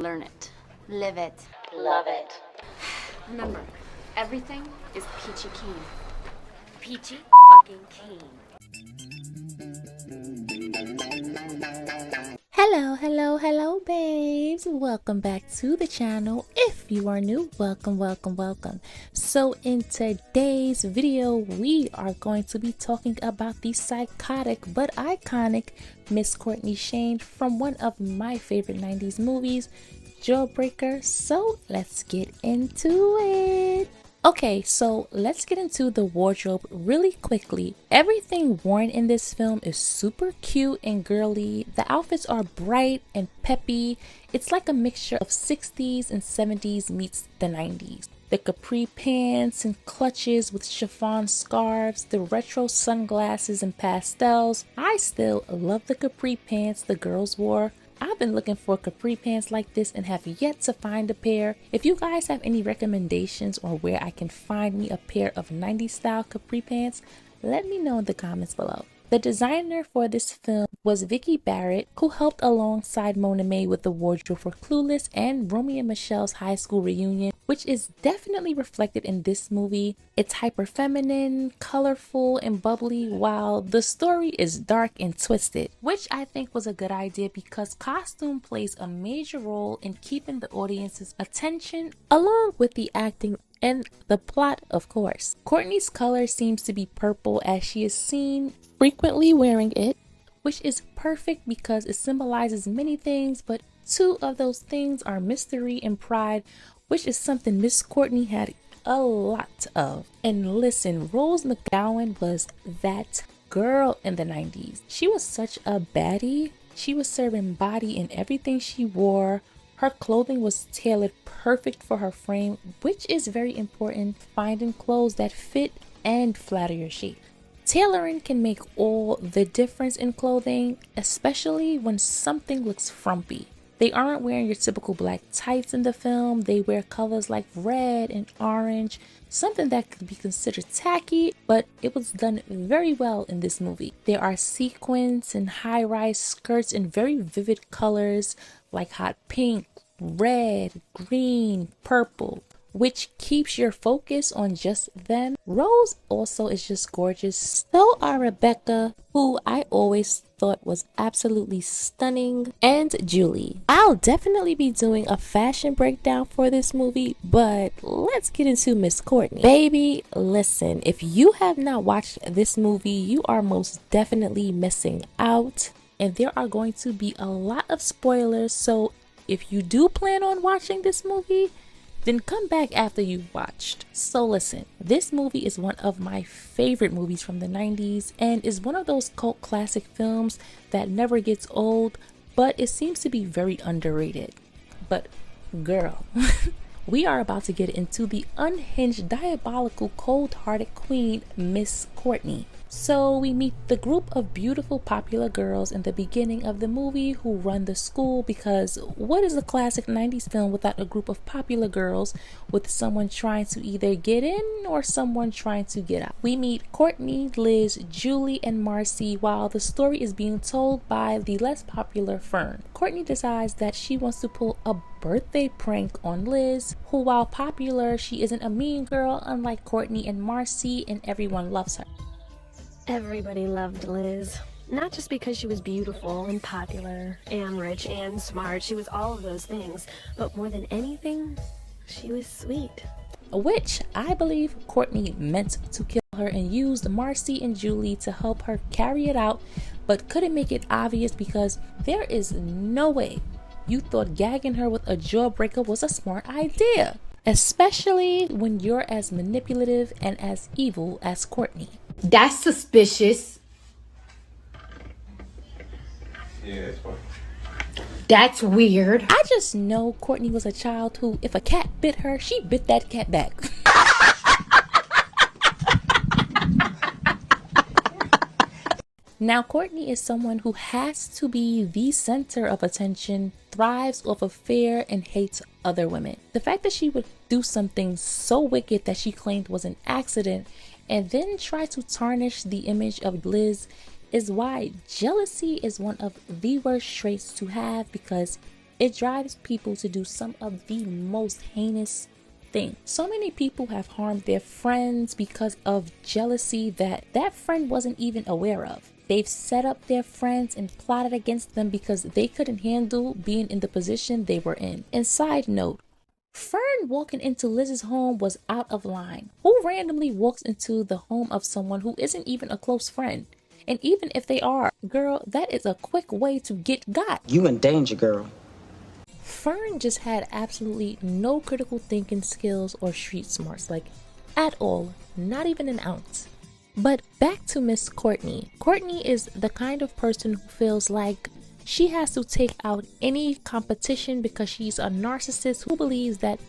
Learn it. Live it. Love it. Remember, everything is peachy keen. Peachy fucking keen. Hello, babes. Welcome back to the channel. If you are new, welcome. So in today's video, we are going to be talking about the psychotic but iconic Miss Courtney Shayne from one of my favorite 90s movies, Jawbreaker. So let's get into it. Okay, so let's get into the wardrobe really quickly. Everything worn in this film is super cute and girly. The outfits are bright and peppy. It's like a mixture of 60s and 70s meets the 90s. The capri pants and clutches with chiffon scarves, the retro sunglasses and pastels. I still love the capri pants the girls wore. I've been looking for capri pants like this and have yet to find a pair. If you guys have any recommendations or where I can find me a pair of 90s style capri pants, let me know in the comments below. The designer for this film was Vicky Barrett, who helped alongside Mona May with the wardrobe for Clueless and Romeo and Michelle's high school reunion, which is definitely reflected in this movie. It's hyper feminine, colorful, and bubbly, while the story is dark and twisted, which I think was a good idea because costume plays a major role in keeping the audience's attention, along with the acting and the plot, of course. Courtney's color seems to be purple as she is seen frequently wearing it, which is perfect because it symbolizes many things, but two of those things are mystery and pride, which is something Miss Courtney had a lot of. And listen, Rose McGowan was that girl in the 90s. She was such a baddie. She was serving body in everything she wore. Her clothing was tailored perfect for her frame, which is very important, finding clothes that fit and flatter your shape. Tailoring can make all the difference in clothing, especially when something looks frumpy. They aren't wearing your typical black tights in the film. They wear colors like red and orange, something that could be considered tacky, but it was done very well in this movie. There are sequins and high-rise skirts in very vivid colors like hot pink, red, green, purple, which keeps your focus on just them. Rose also is just gorgeous. So are Rebecca, who I always thought was absolutely stunning, and Julie. I'll definitely be doing a fashion breakdown for this movie, but let's get into Miss Courtney. Baby, listen, if you have not watched this movie, you are most definitely missing out, and there are going to be a lot of spoilers, so if you do plan on watching this movie, then come back after you've watched. So listen, this movie is one of my favorite movies from the 90s and is one of those cult classic films that never gets old, but it seems to be very underrated. But girl, we are about to get into the unhinged, diabolical, cold-hearted queen, Miss Courtney. So we meet the group of beautiful popular girls in the beginning of the movie who run the school, because what is a classic 90s film without a group of popular girls with someone trying to either get in or someone trying to get out? We meet Courtney, Liz, Julie, and Marcy while the story is being told by the less popular Fern. Courtney decides that she wants to pull a birthday prank on Liz, who while popular, she isn't a mean girl unlike Courtney and Marcy, and everyone loves her. Everybody loved Liz. Not just because she was beautiful and popular and rich and smart. She was all of those things. But more than anything, she was sweet. Which I believe Courtney meant to kill her and used Marcy and Julie to help her carry it out, but couldn't make it obvious because there is no way you thought gagging her with a jawbreaker was a smart idea. Especially when you're as manipulative and as evil as Courtney. That's suspicious. Yeah, it's fine. That's weird. I just know Courtney was a child who, if a cat bit her, she bit that cat back. Now, Courtney is someone who has to be the center of attention, thrives off of fear, and hates other women. The fact that she would do something so wicked that she claimed was an accident and then try to tarnish the image of Liz is why jealousy is one of the worst traits to have, because It drives people to do some of the most heinous things. So many people have harmed their friends because of jealousy that friend wasn't even aware of. They've set up their friends and plotted against them because they couldn't handle being in the position they were in. And side note, Fern walking into Liz's home was out of line. Who randomly walks into the home of someone who isn't even a close friend? And even if they are, girl, that is a quick way to get got. You in danger, girl. Fern just had absolutely no critical thinking skills or street smarts, like at all, not even an ounce. But back to Miss Courtney. Courtney is the kind of person who feels like she has to take out any competition because she's a narcissist who believes that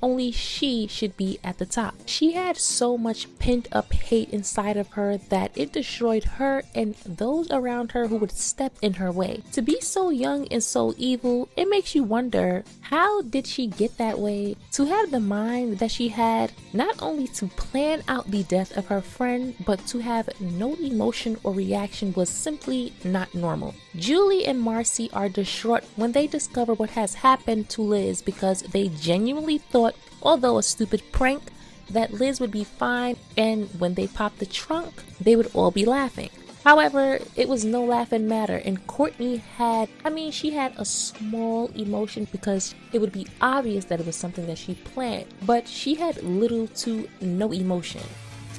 only she should be at the top. She had so much pent up hate inside of her that it destroyed her and those around her who would step in her way. To be so young and so evil, it makes you wonder, how did she get that way? To have the mind that she had, not only to plan out the death of her friend, but to have no emotion or reaction was simply not normal. Julie and Marcy are distraught when they discover what has happened to Liz because they genuinely thought, although a stupid prank, that Liz would be fine, and when they popped the trunk, they would all be laughing. However, it was no laughing matter, and Courtney had a small emotion because it would be obvious that it was something that she planned, but she had little to no emotion.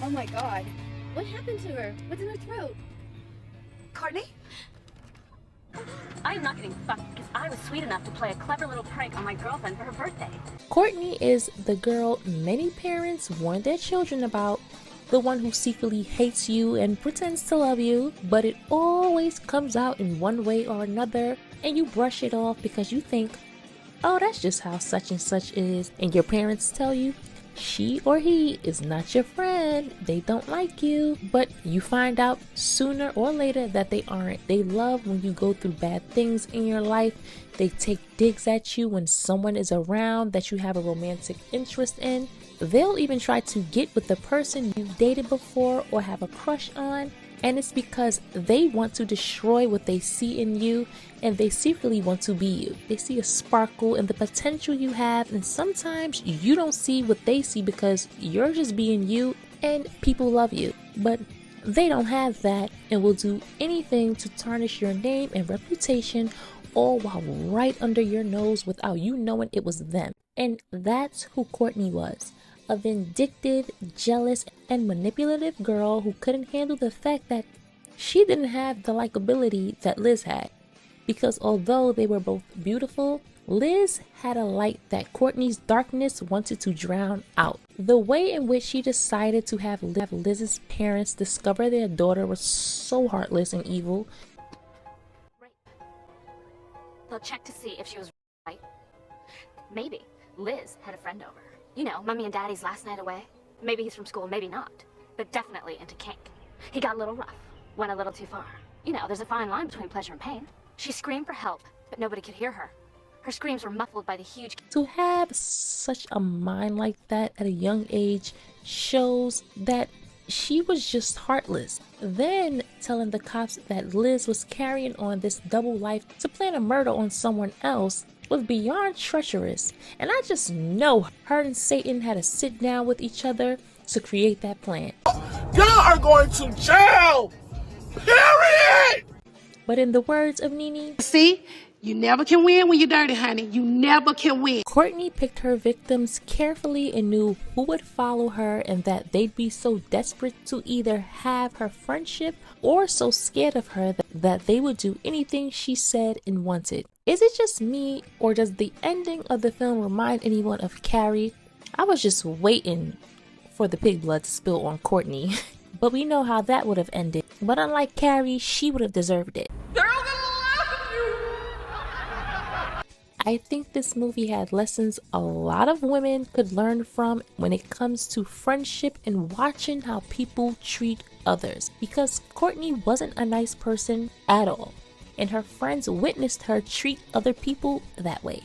Oh my god. What happened to her? What's in her throat? Courtney? I'm not getting fucked because I was sweet enough to play a clever little prank on my girlfriend for her birthday. Courtney is the girl many parents warn their children about, the one who secretly hates you and pretends to love you, but it always comes out in one way or another, and you brush it off because you think, oh, that's just how such and such is, and your parents tell you, she or he is not your friend, they don't like you, but you find out sooner or later that they aren't. They love when you go through bad things in your life. They take digs at you when someone is around that you have a romantic interest in. They'll even try to get with the person you've dated before or have a crush on, and it's because they want to destroy what they see in you, and they secretly want to be you. They see a sparkle in the potential you have, and sometimes you don't see what they see because you're just being you and people love you. But they don't have that and will do anything to tarnish your name and reputation, all while right under your nose without you knowing it was them. And that's who Courtney was. A vindictive, jealous, and manipulative girl who couldn't handle the fact that she didn't have the likability that Liz had. Because although they were both beautiful, Liz had a light that Courtney's darkness wanted to drown out. The way in which she decided to have Liz's parents discover their daughter was so heartless and evil. Right. They'll check to see if she was right. Maybe Liz had a friend over. You know, Mummy and Daddy's last night away. Maybe he's from school, maybe not. But definitely into kink. He got a little rough, went a little too far. You know, there's a fine line between pleasure and pain. She screamed for help, but nobody could hear her. Her screams were muffled by the huge... To have such a mind like that at a young age shows that she was just heartless. Then telling the cops that Liz was carrying on this double life to plan a murder on someone else was beyond treacherous, and I just know her and Satan had to sit down with each other to create that plan. Y'all are going to jail! Period! But in the words of Nene, See? You never can win when you're dirty, honey. You never can win. Courtney picked her victims carefully and knew who would follow her, and that they'd be so desperate to either have her friendship or so scared of her that they would do anything she said and wanted. Is it just me, or does the ending of the film remind anyone of Carrie? I was just waiting for the pig blood to spill on Courtney, but we know how that would have ended. But unlike Carrie, she would have deserved it. I think this movie had lessons a lot of women could learn from when it comes to friendship and watching how people treat others. Because Courtney wasn't a nice person at all, and her friends witnessed her treat other people that way.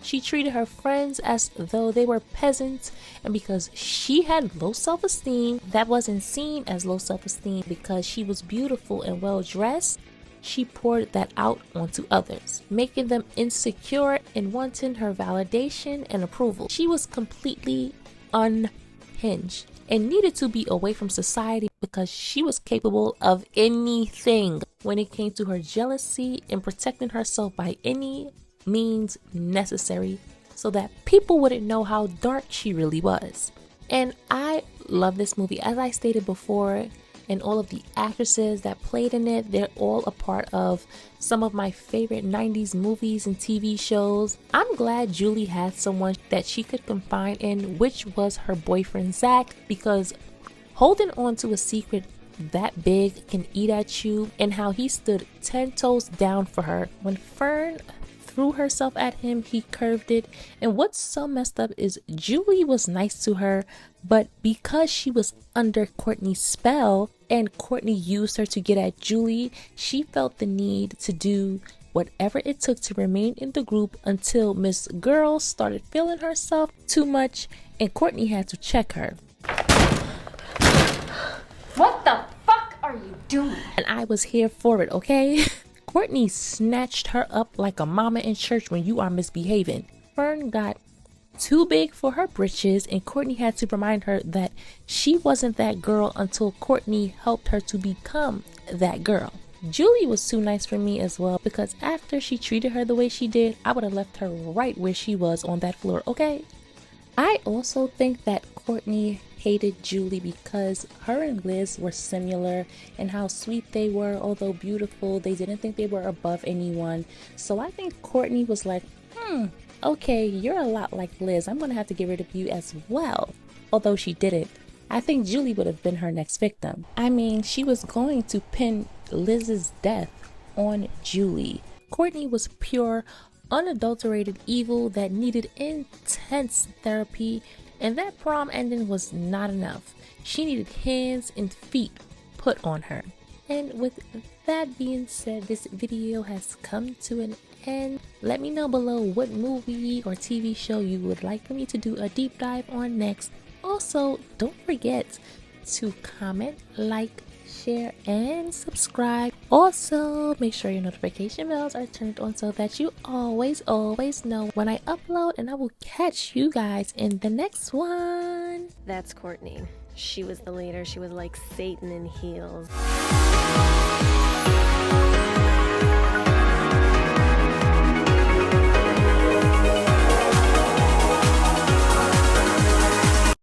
She treated her friends as though they were peasants, and because she had low self-esteem, that wasn't seen as low self-esteem because she was beautiful and well-dressed. she poured that out onto others, making them insecure and wanting her validation and approval. She was completely unhinged and needed to be away from society because she was capable of anything when it came to her jealousy and protecting herself by any means necessary so that people wouldn't know how dark she really was. And I love this movie. As I stated before, and all of the actresses that played in it, they're all a part of some of my favorite 90s movies and TV shows. I'm glad Julie had someone that she could confide in, which was her boyfriend Zach, because holding on to a secret that big can eat at you, and how he stood 10 toes down for her. When Fern threw herself at him, he curved it. And what's so messed up is Julie was nice to her, but because she was under Courtney's spell and Courtney used her to get at Julie, she felt the need to do whatever it took to remain in the group until Miss Girl started feeling herself too much and Courtney had to check her. What the fuck are you doing? And I was here for it, okay? Courtney snatched her up like a mama in church when you are misbehaving. Fern got too big for her britches, and Courtney had to remind her that she wasn't that girl until Courtney helped her to become that girl. Julie was too nice for me as well, because after she treated her the way she did, I would have left her right where she was on that floor, okay? I also think that Courtney hated Julie because her and Liz were similar in how sweet they were. Although beautiful, they didn't think they were above anyone. So I think Courtney was like, okay, you're a lot like Liz, I'm gonna have to get rid of you as well. Although she didn't. I think Julie would have been her next victim. I mean, she was going to pin Liz's death on Julie. Courtney was pure, unadulterated evil that needed intense therapy, and that prom ending was not enough. She needed hands and feet put on her. And with that being said, this video has come to an end. Let me know below what movie or TV show you would like me to do a deep dive on next. Also, don't forget to comment, like, share, and subscribe. Also, make sure your notification bells are turned on so that you always know when I upload, and I will catch you guys in the next one. That's Courtney. She was the leader. She was like Satan in heels.